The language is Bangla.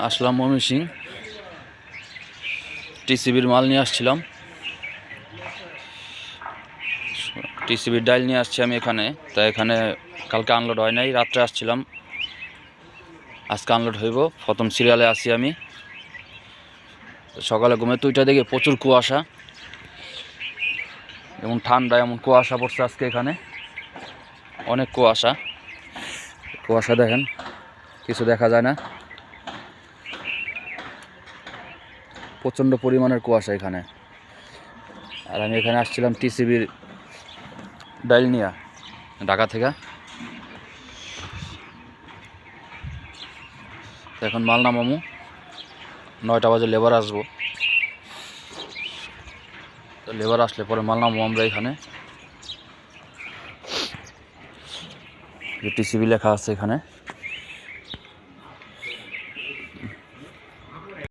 আসলাম ময়মনসিংহ, টিসিবির মাল নিয়ে আসছিলাম। টিসিবির ডাইল নিয়ে আসছি আমি এখানে। তা এখানে কালকে আনলোড হয় নাই, রাত্রে আসছিলাম, আজকে আনলোড হইব। প্রথম সিরিয়ালে আসি আমি। সকালে ঘুমে তুইটা দেখে প্রচুর কুয়াশা, যেমন ঠান্ডা এমন কুয়াশা পড়ছে আজকে এখানে, অনেক কুয়াশা। কুয়াশা দেখেন, কিছু দেখা যায় না, প্রচণ্ড পরিমাণের কুয়াশা এখানে। আর আমি এখানে আসছিলাম টিসিবির ডাইল নিয়ে ঢাকা থেকে। এখন মাল নামামু, 9টা বাজে লেবার আসবো। তো লেবার আসলে পরে মাল নামাবো আমরা এখানে। টিসিবি লেখা আছে এখানে।